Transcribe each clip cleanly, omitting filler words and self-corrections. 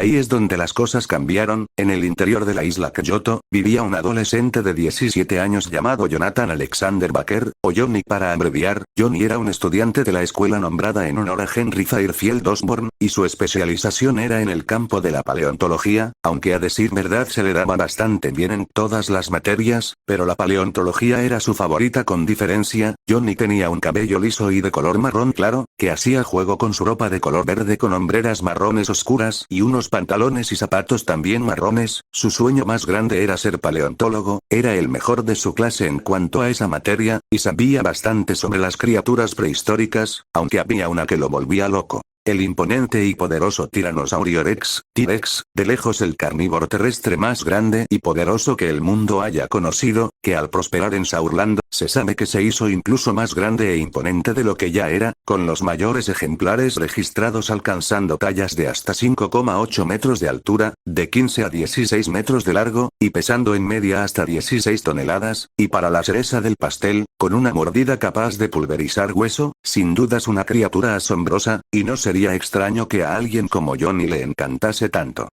Ahí es donde las cosas cambiaron. En el interior de la isla Kyoto, vivía un adolescente de 17 años llamado Jonathan Alexander Baker, o Johnny para abreviar. Johnny era un estudiante de la escuela nombrada en honor a Henry Fairfield Osborne, y su especialización era en el campo de la paleontología, aunque a decir verdad se le daba bastante bien en todas las materias, pero la paleontología era su favorita con diferencia. Johnny tenía un cabello liso y de color marrón claro, que hacía juego con su ropa de color verde con hombreras marrones oscuras y unos pantalones y zapatos también marrones. Su sueño más grande era ser paleontólogo, era el mejor de su clase en cuanto a esa materia, y sabía bastante sobre las criaturas prehistóricas, aunque había una que lo volvía loco. El imponente y poderoso tiranosaurio Rex, T-Rex, de lejos el carnívoro terrestre más grande y poderoso que el mundo haya conocido, que al prosperar en Saurland, se sabe que se hizo incluso más grande e imponente de lo que ya era, con los mayores ejemplares registrados alcanzando tallas de hasta 5,8 metros de altura, de 15 a 16 metros de largo, y pesando en media hasta 16 toneladas, y para la cereza del pastel, con una mordida capaz de pulverizar hueso, sin dudas una criatura asombrosa, y no sería extraño que a alguien como Johnny le encantase tanto.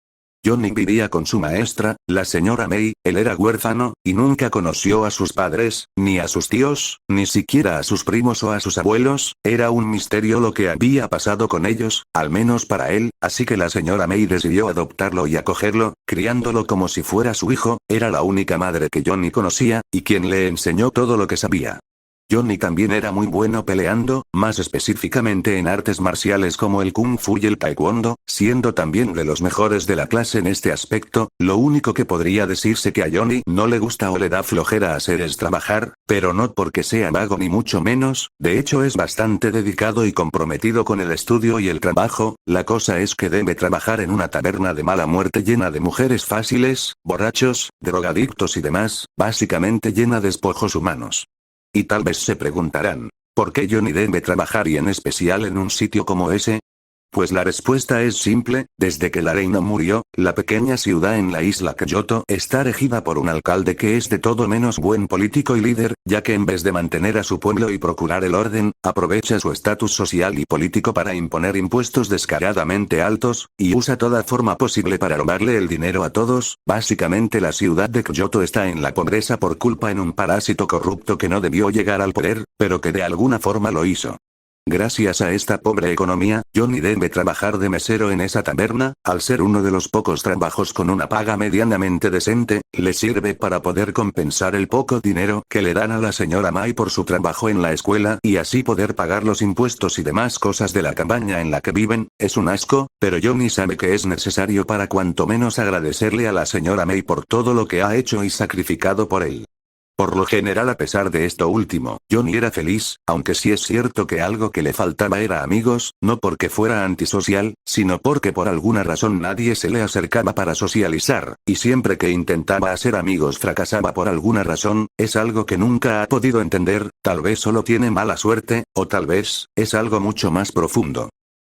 Johnny vivía con su maestra, la señora May. Él era huérfano, y nunca conoció a sus padres, ni a sus tíos, ni siquiera a sus primos o a sus abuelos. Era un misterio lo que había pasado con ellos, al menos para él, así que la señora May decidió adoptarlo y acogerlo, criándolo como si fuera su hijo. Era la única madre que Johnny conocía, y quien le enseñó todo lo que sabía. Johnny también era muy bueno peleando, más específicamente en artes marciales como el kung fu y el taekwondo, siendo también de los mejores de la clase en este aspecto. Lo único que podría decirse que a Johnny no le gusta o le da flojera hacer es trabajar, pero no porque sea vago ni mucho menos, de hecho es bastante dedicado y comprometido con el estudio y el trabajo. La cosa es que debe trabajar en una taberna de mala muerte llena de mujeres fáciles, borrachos, drogadictos y demás, básicamente llena de despojos humanos. Y tal vez se preguntarán, ¿por qué Johnny debe trabajar y en especial en un sitio como ese? Pues la respuesta es simple. Desde que la reina murió, la pequeña ciudad en la isla Kyoto está regida por un alcalde que es de todo menos buen político y líder, ya que en vez de mantener a su pueblo y procurar el orden, aprovecha su estatus social y político para imponer impuestos descaradamente altos, y usa toda forma posible para robarle el dinero a todos. Básicamente la ciudad de Kyoto está en la pobreza por culpa en un parásito corrupto que no debió llegar al poder, pero que de alguna forma lo hizo. Gracias a esta pobre economía, Johnny debe trabajar de mesero en esa taberna. Al ser uno de los pocos trabajos con una paga medianamente decente, le sirve para poder compensar el poco dinero que le dan a la señora May por su trabajo en la escuela y así poder pagar los impuestos y demás cosas de la cabaña en la que viven. Es un asco, pero Johnny sabe que es necesario para cuanto menos agradecerle a la señora May por todo lo que ha hecho y sacrificado por él. Por lo general, a pesar de esto último, Johnny era feliz, aunque sí es cierto que algo que le faltaba era amigos, no porque fuera antisocial, sino porque por alguna razón nadie se le acercaba para socializar, y siempre que intentaba hacer amigos fracasaba por alguna razón. Es algo que nunca ha podido entender, tal vez solo tiene mala suerte, o tal vez, es algo mucho más profundo.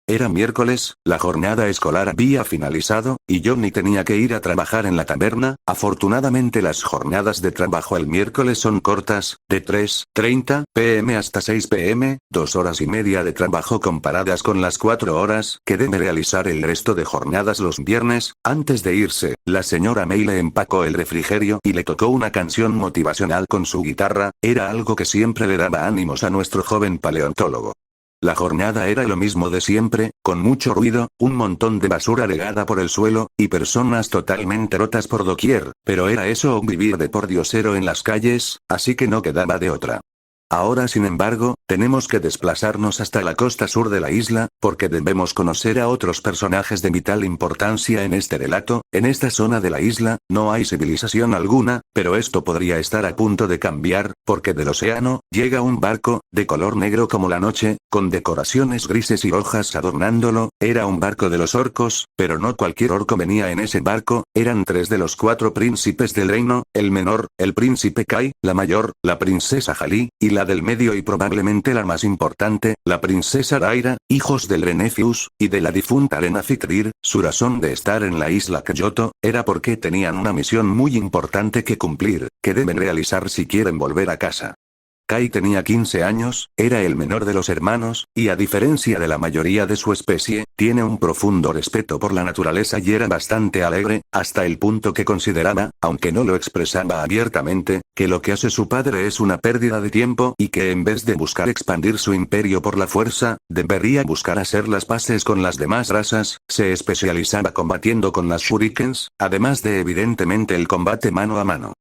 Era miércoles, la jornada escolar había finalizado, y Johnny tenía que ir a trabajar en la taberna. Afortunadamente las jornadas de trabajo el miércoles son cortas, de 3:30 p.m. hasta 6 p.m., 2 horas y media de trabajo comparadas con las 4 horas que debe realizar el resto de jornadas los viernes. Antes de irse, la señora May le empacó el refrigerio y le tocó una canción motivacional con su guitarra. Era algo que siempre le daba ánimos a nuestro joven paleontólogo. La jornada era lo mismo de siempre, con mucho ruido, un montón de basura regada por el suelo, y personas totalmente rotas por doquier, pero era eso o vivir de pordiosero en las calles, así que no quedaba de otra. Ahora sin embargo, tenemos que desplazarnos hasta la costa sur de la isla, porque debemos conocer a otros personajes de vital importancia en este relato. En esta zona de la isla, no hay civilización alguna, pero esto podría estar a punto de cambiar, porque del océano, llega un barco, de color negro como la noche, con decoraciones grises y rojas adornándolo. Era un barco de los orcos, pero no cualquier orco venía en ese barco. Eran 3 de los 4 príncipes del reino, el menor, el príncipe Kai, la mayor, la princesa Jalí, y la del medio y probablemente la más importante, la princesa Raira, hijos del Renefius, y de la difunta Arena Fitrir. Su razón de estar en la isla Kyoto, era porque tenían una misión muy importante que cumplir, que deben realizar si quieren volver a casa. Kai tenía 15 años, era el menor de los hermanos, y a diferencia de la mayoría de su especie, tiene un profundo respeto por la naturaleza y era bastante alegre, hasta el punto que consideraba, aunque no lo expresaba abiertamente, que lo que hace su padre es una pérdida de tiempo y que en vez de buscar expandir su imperio por la fuerza, debería buscar hacer las paces con las demás razas. Se especializaba combatiendo con las shurikens, además de evidentemente el combate mano a mano.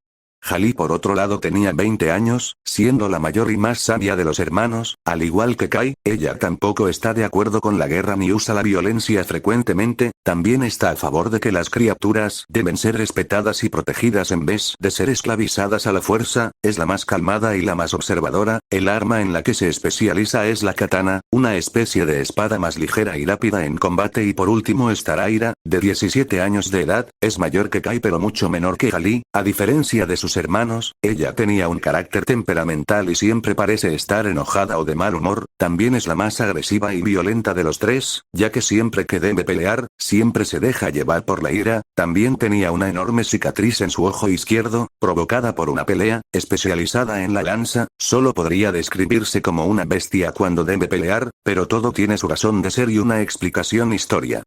Jalí por otro lado tenía 20 años, siendo la mayor y más sabia de los hermanos, al igual que Kai, ella tampoco está de acuerdo con la guerra ni usa la violencia frecuentemente, también está a favor de que las criaturas deben ser respetadas y protegidas en vez de ser esclavizadas a la fuerza, es la más calmada y la más observadora, el arma en la que se especializa es la katana, una especie de espada más ligera y rápida en combate y por último está Raira, de 17 años de edad, es mayor que Kai pero mucho menor que Jalí, a diferencia de sus hermanos, ella tenía un carácter temperamental y siempre parece estar enojada o de mal humor, también es la más agresiva y violenta de los tres, ya que siempre que debe pelear, siempre se deja llevar por la ira, también tenía una enorme cicatriz en su ojo izquierdo, provocada por una pelea, especializada en la lanza, solo podría describirse como una bestia cuando debe pelear, pero todo tiene su razón de ser y una explicación historia.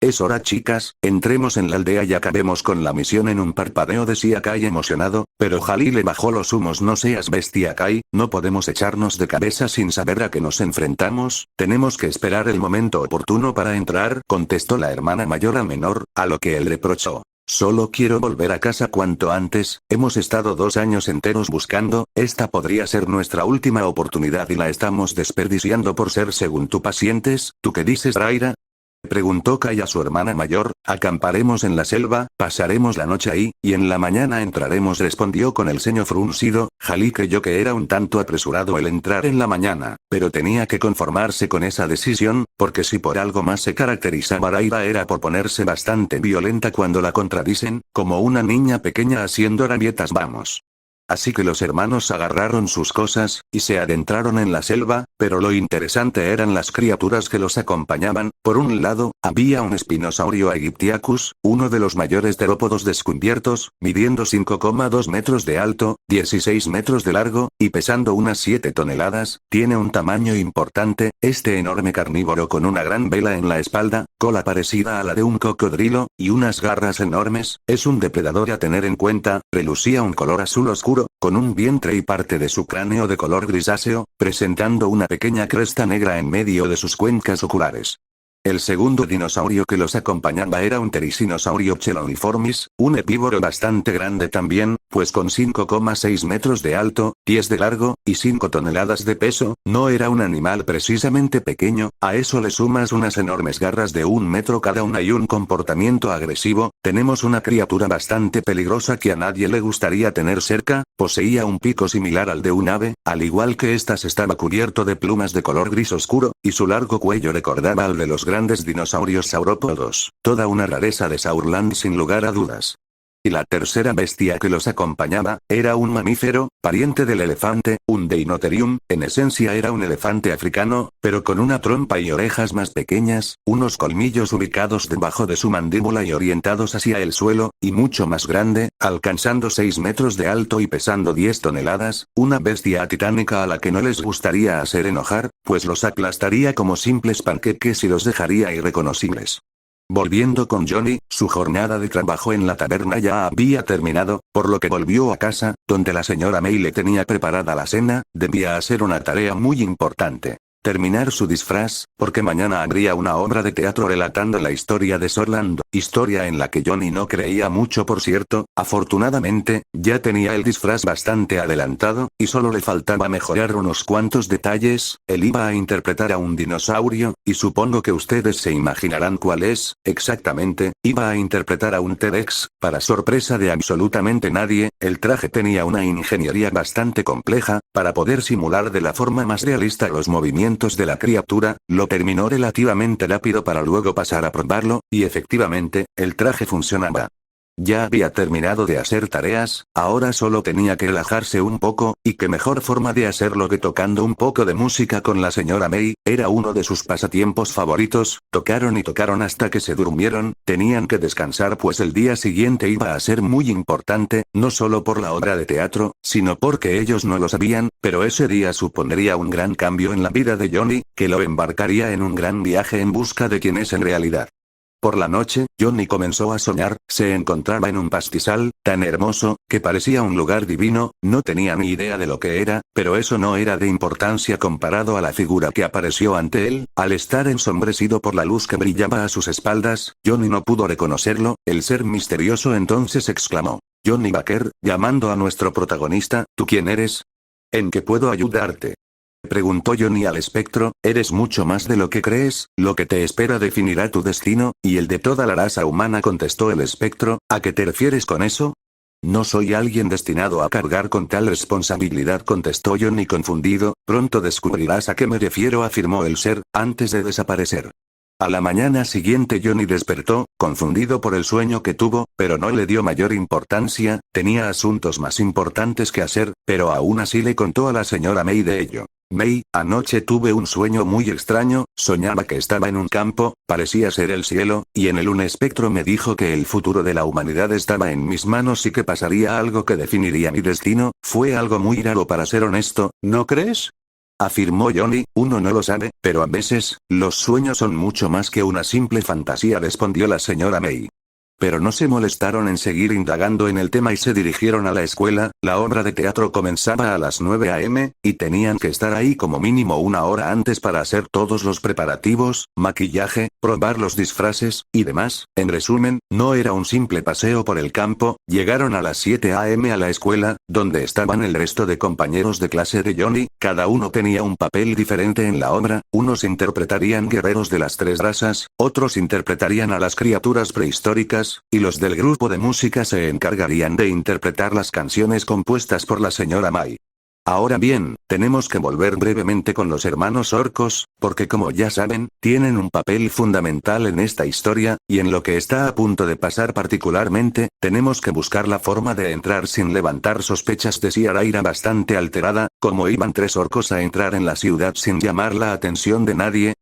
Es hora chicas, entremos en la aldea y acabemos con la misión en un parpadeo decía Kai emocionado, pero Jalí le bajó los humos no seas bestia Kai, no podemos echarnos de cabeza sin saber a qué nos enfrentamos, tenemos que esperar el momento oportuno para entrar, contestó la hermana mayor a menor, a lo que él reprochó. Solo quiero volver a casa cuanto antes, hemos estado 2 años enteros buscando, esta podría ser nuestra última oportunidad y la estamos desperdiciando por ser según tú pacientes, ¿tú qué dices Raira? Preguntó Kai a su hermana mayor, acamparemos en la selva, pasaremos la noche ahí, y en la mañana entraremos respondió con el ceño fruncido, Jalí creyó que era un tanto apresurado el entrar en la mañana, pero tenía que conformarse con esa decisión, porque si por algo más se caracterizaba Raira era por ponerse bastante violenta cuando la contradicen, como una niña pequeña haciendo rabietas vamos. Así que los hermanos agarraron sus cosas, y se adentraron en la selva, pero lo interesante eran las criaturas que los acompañaban, por un lado, había un espinosaurio Aegyptiacus, uno de los mayores terópodos descubiertos, midiendo 5,2 metros de alto, 16 metros de largo, y pesando unas 7 toneladas, tiene un tamaño importante, este enorme carnívoro con una gran vela en la espalda, cola parecida a la de un cocodrilo, y unas garras enormes, es un depredador a tener en cuenta, relucía un color azul oscuro, con un vientre y parte de su cráneo de color grisáceo, presentando una pequeña cresta negra en medio de sus cuencas oculares. El segundo dinosaurio que los acompañaba era un Ptericinosaurio cheloniformis, un herbívoro bastante grande también, pues con 5,6 metros de alto, 10 de largo, y 5 toneladas de peso, no era un animal precisamente pequeño, a eso le sumas unas enormes garras de 1 metro cada una y un comportamiento agresivo, tenemos una criatura bastante peligrosa que a nadie le gustaría tener cerca, poseía un pico similar al de un ave, al igual que estas estaba cubierto de plumas de color gris oscuro, y su largo cuello recordaba al de los grandes dinosaurios saurópodos, toda una rareza de Saurland sin lugar a dudas. Y la tercera bestia que los acompañaba, era un mamífero, pariente del elefante, un Deinotherium, en esencia era un elefante africano, pero con una trompa y orejas más pequeñas, unos colmillos ubicados debajo de su mandíbula y orientados hacia el suelo, y mucho más grande, alcanzando 6 metros de alto y pesando 10 toneladas, una bestia titánica a la que no les gustaría hacer enojar, pues los aplastaría como simples panqueques y los dejaría irreconocibles. Volviendo con Johnny, su jornada de trabajo en la taberna ya había terminado, por lo que volvió a casa, donde la señora May le tenía preparada la cena, debía hacer una tarea muy importante. Terminar su disfraz, porque mañana habría una obra de teatro relatando la historia de Sorland, historia en la que Johnny no creía mucho por cierto, afortunadamente, ya tenía el disfraz bastante adelantado, y solo le faltaba mejorar unos cuantos detalles, él iba a interpretar a un dinosaurio, y supongo que ustedes se imaginarán cuál es, exactamente, iba a interpretar a un T-Rex, para sorpresa de absolutamente nadie, el traje tenía una ingeniería bastante compleja, para poder simular de la forma más realista los movimientos de la criatura, lo terminó relativamente rápido para luego pasar a probarlo, y efectivamente, el traje funcionaba. Ya había terminado de hacer tareas, ahora solo tenía que relajarse un poco, y qué mejor forma de hacerlo que tocando un poco de música con la señora May, era uno de sus pasatiempos favoritos, tocaron y tocaron hasta que se durmieron, tenían que descansar pues el día siguiente iba a ser muy importante, no solo por la obra de teatro, sino porque ellos no lo sabían, pero ese día supondría un gran cambio en la vida de Johnny, que lo embarcaría en un gran viaje en busca de quien es en realidad. Por la noche, Johnny comenzó a soñar, se encontraba en un pastizal, tan hermoso, que parecía un lugar divino, no tenía ni idea de lo que era, pero eso no era de importancia comparado a la figura que apareció ante él, al estar ensombrecido por la luz que brillaba a sus espaldas, Johnny no pudo reconocerlo, el ser misterioso entonces exclamó. Johnny Baker, llamando a nuestro protagonista, ¿tú quién eres? ¿En qué puedo ayudarte? Preguntó Johnny al espectro, eres mucho más de lo que crees, lo que te espera definirá tu destino, y el de toda la raza humana contestó el espectro, ¿a qué te refieres con eso? No soy alguien destinado a cargar con tal responsabilidad contestó Johnny confundido, pronto descubrirás a qué me refiero afirmó el ser, antes de desaparecer. A la mañana siguiente Johnny despertó, confundido por el sueño que tuvo, pero no le dio mayor importancia, tenía asuntos más importantes que hacer, pero aún así le contó a la señora May de ello. May, anoche tuve un sueño muy extraño, soñaba que estaba en un campo, parecía ser el cielo, y en él un espectro me dijo que el futuro de la humanidad estaba en mis manos y que pasaría algo que definiría mi destino, fue algo muy raro para ser honesto, ¿no crees? Afirmó Johnny, uno no lo sabe, pero a veces, los sueños son mucho más que una simple fantasía respondió la señora May. Pero no se molestaron en seguir indagando en el tema y se dirigieron a la escuela, la obra de teatro comenzaba a las 9 a.m., y tenían que estar ahí como mínimo una hora antes para hacer todos los preparativos, maquillaje, probar los disfraces, y demás, en resumen, no era un simple paseo por el campo, llegaron a las 7 a.m. a la escuela, donde estaban el resto de compañeros de clase de Johnny, cada uno tenía un papel diferente en la obra, unos interpretarían guerreros de las tres razas, otros interpretarían a las criaturas prehistóricas, y los del grupo de música se encargarían de interpretar las canciones compuestas por la señora May. Ahora bien, tenemos que volver brevemente con los hermanos orcos, porque como ya saben, tienen un papel fundamental en esta historia, y en lo que está a punto de pasar particularmente, tenemos que buscar la forma de entrar sin levantar sospechas decía Raira bastante alterada, como iban tres orcos a entrar en la ciudad sin llamar la atención de nadie.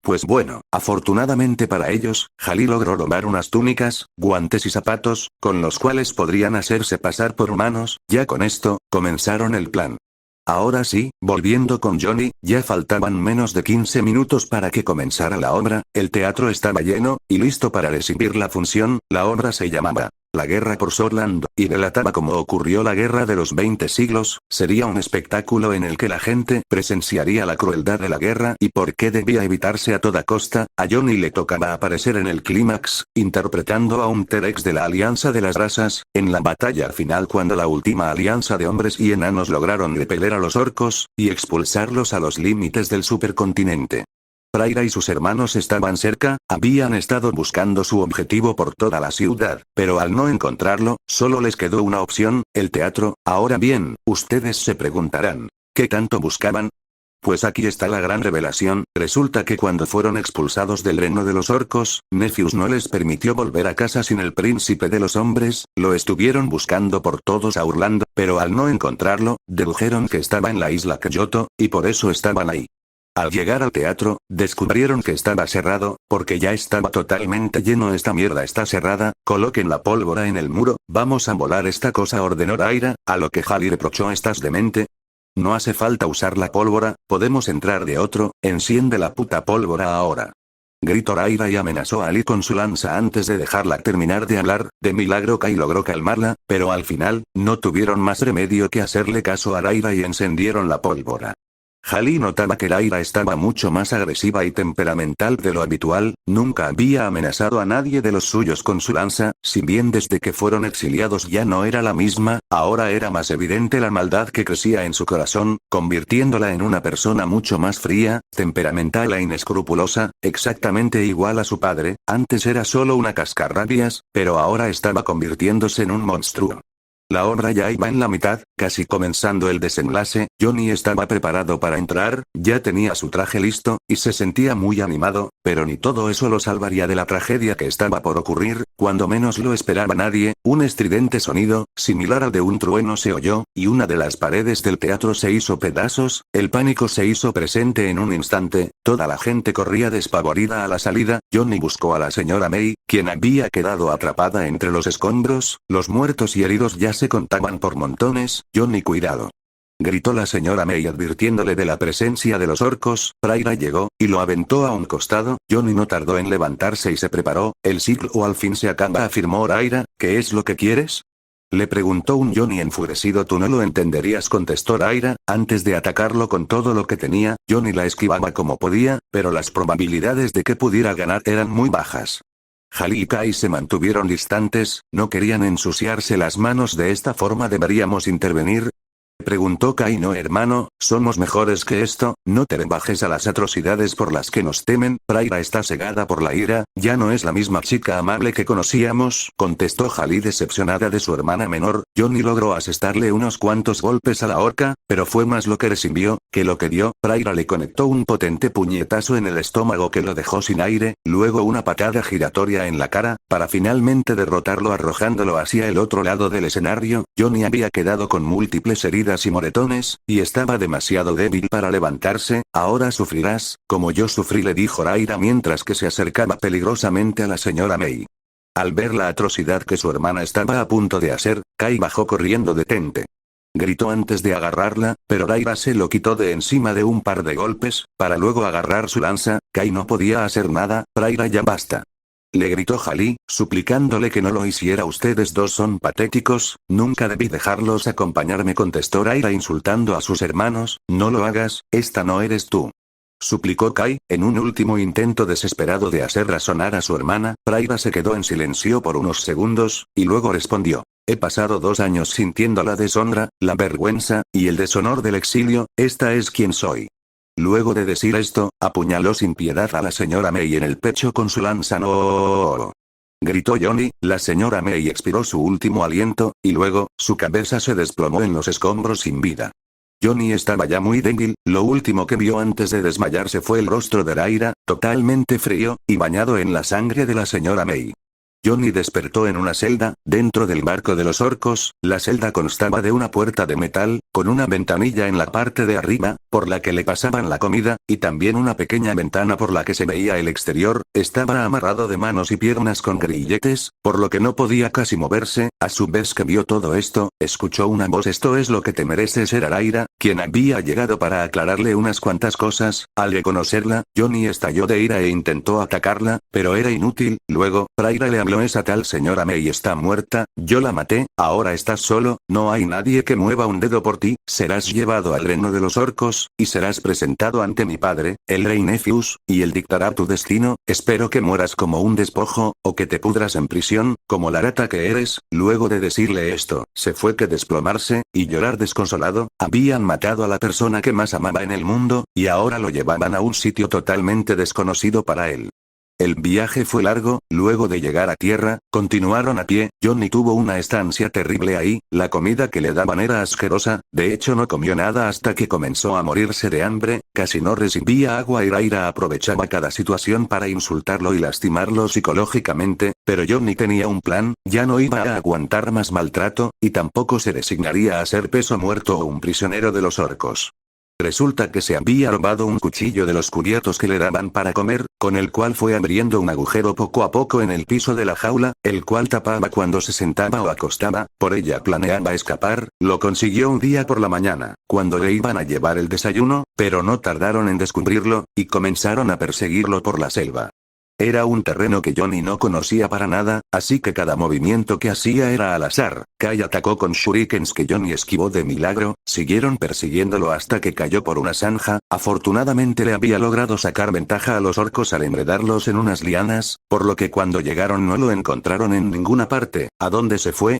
Pues bueno, afortunadamente para ellos, Jalí logró robar unas túnicas, guantes y zapatos, con los cuales podrían hacerse pasar por humanos, ya con esto, comenzaron el plan. Ahora sí, volviendo con Johnny, ya faltaban menos de 15 minutos para que comenzara la obra, el teatro estaba lleno, y listo para recibir la función, la obra se llamaba La guerra por Sorland, y relataba cómo ocurrió la guerra de los 20 siglos, sería un espectáculo en el que la gente presenciaría la crueldad de la guerra y por qué debía evitarse a toda costa, a Johnny le tocaba aparecer en el clímax, interpretando a un T-Rex de la Alianza de las Razas, en la batalla final cuando la última alianza de hombres y enanos lograron repeler a los orcos, y expulsarlos a los límites del supercontinente. Raira y sus hermanos estaban cerca, habían estado buscando su objetivo por toda la ciudad, pero al no encontrarlo, solo les quedó una opción, el teatro. Ahora bien, ustedes se preguntarán, ¿qué tanto buscaban? Pues aquí está la gran revelación, resulta que cuando fueron expulsados del reino de los orcos, Nephius no les permitió volver a casa sin el príncipe de los hombres, lo estuvieron buscando por todos a Urlando, pero al no encontrarlo, dedujeron que estaba en la isla Kyoto, y por eso estaban ahí. Al llegar al teatro, descubrieron que estaba cerrado, porque ya estaba totalmente lleno. Esta mierda está cerrada, coloquen la pólvora en el muro, vamos a volar esta cosa ordenó Raira, a lo que Jalí reprochó ¿estás demente? No hace falta usar la pólvora, podemos entrar de otro, enciende la puta pólvora ahora. Gritó Raira y amenazó a Ali con su lanza antes de dejarla terminar de hablar, de milagro Kai logró calmarla, pero al final, no tuvieron más remedio que hacerle caso a Raira y encendieron la pólvora. Jalí notaba que Raira estaba mucho más agresiva y temperamental de lo habitual, nunca había amenazado a nadie de los suyos con su lanza, si bien desde que fueron exiliados ya no era la misma, ahora era más evidente la maldad que crecía en su corazón, convirtiéndola en una persona mucho más fría, temperamental e inescrupulosa, exactamente igual a su padre, antes era solo una cascarrabias, pero ahora estaba convirtiéndose en un monstruo. La obra ya iba en la mitad, casi comenzando el desenlace, Johnny estaba preparado para entrar, ya tenía su traje listo, y se sentía muy animado, pero ni todo eso lo salvaría de la tragedia que estaba por ocurrir, Cuando menos lo esperaba nadie, un estridente sonido, similar al de un trueno se oyó, y una de las paredes del teatro se hizo pedazos, el pánico se hizo presente en un instante, toda la gente corría despavorida a la salida, Johnny buscó a la señora May, quien había quedado atrapada entre los escombros, los muertos y heridos ya se contaban por montones, Johnny cuidado. Gritó la señora May advirtiéndole de la presencia de los orcos, Praira llegó, y lo aventó a un costado, Johnny no tardó en levantarse y se preparó, el ciclo al fin se acaba afirmó Raira, ¿qué es lo que quieres? Le preguntó un Johnny enfurecido. Tú no lo entenderías contestó Raira, antes de atacarlo con todo lo que tenía, Johnny la esquivaba como podía, pero las probabilidades de que pudiera ganar eran muy bajas. Jali y Kai se mantuvieron distantes, no querían ensuciarse las manos de esta forma. ¿Deberíamos intervenir? Preguntó Kai. No hermano, somos mejores que esto, no te rebajes a las atrocidades por las que nos temen. Praira está cegada por la ira, ya no es la misma chica amable que conocíamos, contestó Jali decepcionada de su hermana menor. Johnny logró asestarle unos cuantos golpes a la orca, pero fue más lo que recibió, que lo que dio. Praira le conectó un potente puñetazo en el estómago que lo dejó sin aire, luego una patada giratoria en la cara, para finalmente derrotarlo arrojándolo hacia el otro lado del escenario. Johnny había quedado con múltiples heridas y moretones, y estaba demasiado débil para levantarse. Ahora sufrirás, como yo sufrí, le dijo Raira mientras que se acercaba peligrosamente a la señora May. Al ver la atrocidad que su hermana estaba a punto de hacer, Kai bajó corriendo. Detente. Gritó antes de agarrarla, pero Raira se lo quitó de encima de un par de golpes, para luego agarrar su lanza. Kai no podía hacer nada. Raira, ya basta. Le gritó Jali, suplicándole que no lo hiciera. Ustedes dos son patéticos, nunca debí dejarlos acompañarme, contestó Raira insultando a sus hermanos. No lo hagas, esta no eres tú. Suplicó Kai, en un último intento desesperado de hacer razonar a su hermana. Raira se quedó en silencio por unos segundos, y luego respondió. He pasado 2 años sintiendo la deshonra, la vergüenza, y el deshonor del exilio, esta es quien soy. Luego de decir esto, apuñaló sin piedad a la señora May en el pecho con su lanza. ¡No! Gritó Johnny. La señora May expiró su último aliento, y luego, su cabeza se desplomó en los escombros sin vida. Johnny estaba ya muy débil, lo último que vio antes de desmayarse fue el rostro de Raira, totalmente frío, y bañado en la sangre de la señora May. Johnny despertó en una celda, dentro del barco de los orcos. La celda constaba de una puerta de metal, con una ventanilla en la parte de arriba, por la que le pasaban la comida, y también una pequeña ventana por la que se veía el exterior. Estaba amarrado de manos y piernas con grilletes, por lo que no podía casi moverse. A su vez que vio todo esto, escuchó una voz. Esto es lo que te mereces. Era Raira, quien había llegado para aclararle unas cuantas cosas. Al reconocerla, Johnny estalló de ira e intentó atacarla, pero era inútil. Luego, Raira le habló. Esa tal señora May está muerta, yo la maté, ahora estás solo, no hay nadie que mueva un dedo por ti, serás llevado al reino de los orcos, y serás presentado ante mi padre, el rey Nephius, y él dictará tu destino. Espero que mueras como un despojo, o que te pudras en prisión, como la rata que eres. Luego de decirle esto, se fue que desplomarse, y llorar desconsolado. Habían matado a la persona que más amaba en el mundo, y ahora lo llevaban a un sitio totalmente desconocido para él. El viaje fue largo. Luego de llegar a tierra, continuaron a pie. Johnny tuvo una estancia terrible ahí, la comida que le daban era asquerosa, de hecho no comió nada hasta que comenzó a morirse de hambre, casi no recibía agua y Raira aprovechaba cada situación para insultarlo y lastimarlo psicológicamente, pero Johnny tenía un plan, ya no iba a aguantar más maltrato, y tampoco se resignaría a ser peso muerto o un prisionero de los orcos. Resulta que se había robado un cuchillo de los cubiertos que le daban para comer, con el cual fue abriendo un agujero poco a poco en el piso de la jaula, el cual tapaba cuando se sentaba o acostaba. Por ella planeaba escapar. Lo consiguió un día por la mañana, cuando le iban a llevar el desayuno, pero no tardaron en descubrirlo, y comenzaron a perseguirlo por la selva. Era un terreno que Johnny no conocía para nada, así que cada movimiento que hacía era al azar. Kai atacó con shurikens que Johnny esquivó de milagro, siguieron persiguiéndolo hasta que cayó por una zanja. Afortunadamente le había logrado sacar ventaja a los orcos al enredarlos en unas lianas, por lo que cuando llegaron no lo encontraron en ninguna parte. ¿A dónde se fue?,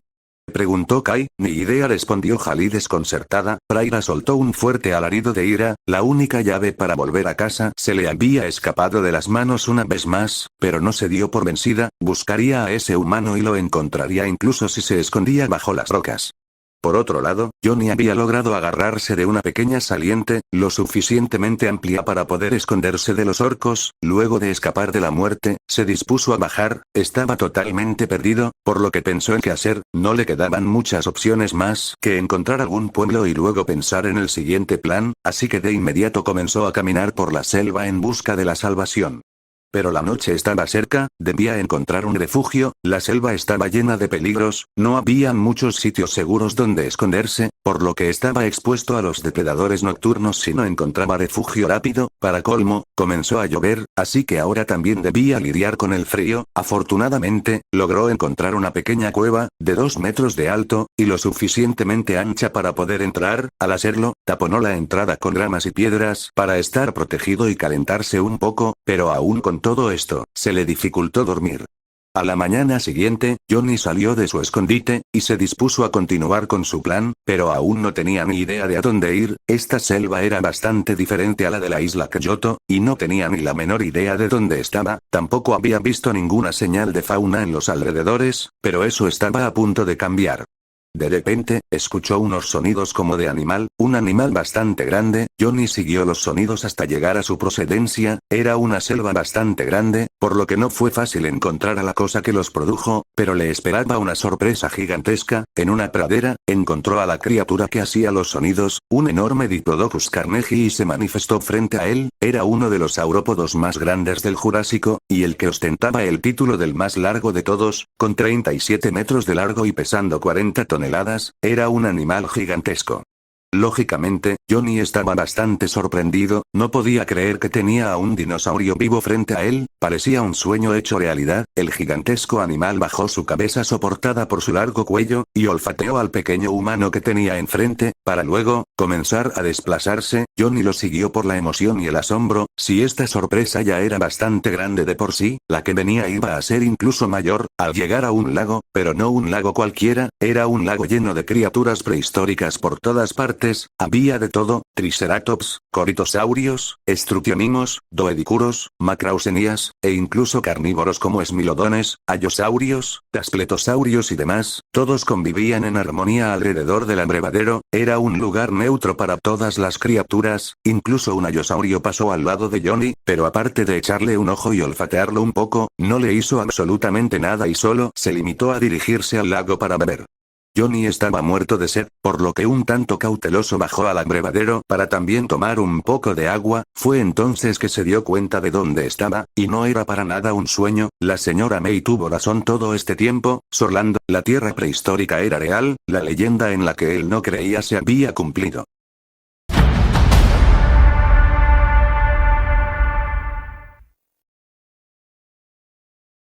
preguntó Kai. Ni idea, respondió Jali desconcertada. Praira soltó un fuerte alarido de ira, la única llave para volver a casa se le había escapado de las manos una vez más, pero no se dio por vencida, buscaría a ese humano y lo encontraría incluso si se escondía bajo las rocas. Por otro lado, Johnny había logrado agarrarse de una pequeña saliente, lo suficientemente amplia para poder esconderse de los orcos. Luego de escapar de la muerte, se dispuso a bajar. Estaba totalmente perdido, por lo que pensó en qué hacer. No le quedaban muchas opciones más que encontrar algún pueblo y luego pensar en el siguiente plan, así que de inmediato comenzó a caminar por la selva en busca de la salvación. Pero la noche estaba cerca, debía encontrar un refugio. La selva estaba llena de peligros, no había muchos sitios seguros donde esconderse, por lo que estaba expuesto a los depredadores nocturnos si no encontraba refugio rápido. Para colmo, comenzó a llover, así que ahora también debía lidiar con el frío. Afortunadamente, logró encontrar una pequeña cueva, de 2 metros de alto, y lo suficientemente ancha para poder entrar. Al hacerlo, taponó la entrada con ramas y piedras para estar protegido y calentarse un poco, pero aún con todo esto, se le dificultó dormir. A la mañana siguiente, Johnny salió de su escondite, y se dispuso a continuar con su plan, pero aún no tenía ni idea de a dónde ir. Esta selva era bastante diferente a la de la isla Kyoto, y no tenía ni la menor idea de dónde estaba. Tampoco había visto ninguna señal de fauna en los alrededores, pero eso estaba a punto de cambiar. De repente, escuchó unos sonidos como de animal, un animal bastante grande. Johnny siguió los sonidos hasta llegar a su procedencia. Era una selva bastante grande, por lo que no fue fácil encontrar a la cosa que los produjo, pero le esperaba una sorpresa gigantesca. En una pradera, encontró a la criatura que hacía los sonidos, un enorme Diplodocus carnegie, y se manifestó frente a él. Era uno de los saurópodos más grandes del Jurásico, y el que ostentaba el título del más largo de todos, con 37 metros de largo y pesando 40 toneladas, era un animal gigantesco. Lógicamente, Johnny estaba bastante sorprendido, no podía creer que tenía a un dinosaurio vivo frente a él. Parecía un sueño hecho realidad. El gigantesco animal bajó su cabeza soportada por su largo cuello, y olfateó al pequeño humano que tenía enfrente, para luego comenzar a desplazarse. Johnny lo siguió por la emoción y el asombro. Si esta sorpresa ya era bastante grande de por sí, la que venía iba a ser incluso mayor. Al llegar a un lago, pero no un lago cualquiera, era un lago lleno de criaturas prehistóricas por todas partes. Había de todo: triceratops, coritosaurios, estrucionimos, doedicuros, macrausenías, e incluso carnívoros como esmilodones, allosaurios, taspletosauриos y demás. Todos convivían en armonía alrededor del abrevadero. Era un lugar neutro para todas las criaturas. Incluso un allosaurio pasó al lado de Johnny, pero aparte de echarle un ojo y olfatearlo un poco, no le hizo absolutamente nada y solo se limitó a dirigirse al lago para beber. Johnny estaba muerto de sed, por lo que un tanto cauteloso bajó al abrevadero para también tomar un poco de agua. Fue entonces que se dio cuenta de dónde estaba, y no era para nada un sueño. La señora May tuvo razón todo este tiempo. Sorlando, la tierra prehistórica era real, la leyenda en la que él no creía se había cumplido.